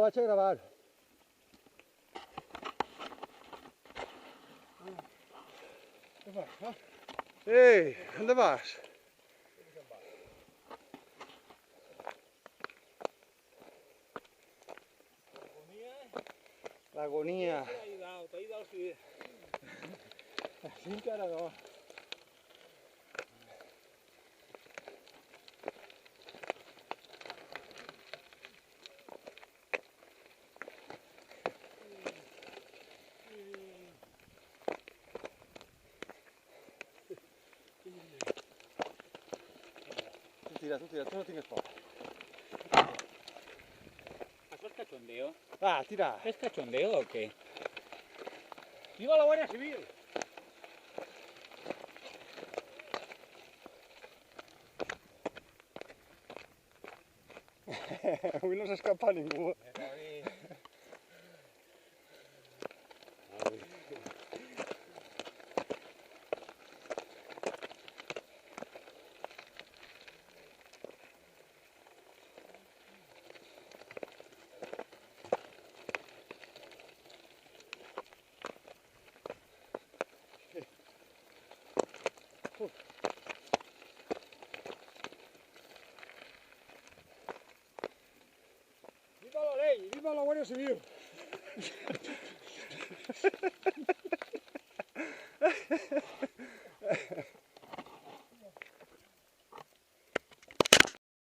vaig a gravar. Què fas, no? Ei, on vas? L'agonia. T'ha ajudat, sí. Així encara no. Tu tira, tu no tingues por. ¿Eso es cachondeo? Va, tira. ¿Es cachondeo o qué? ¡Viva la Guardia Civil! Avui no s'escapa ningú. ¡Viva la ley! ¡Viva la Guardia Civil!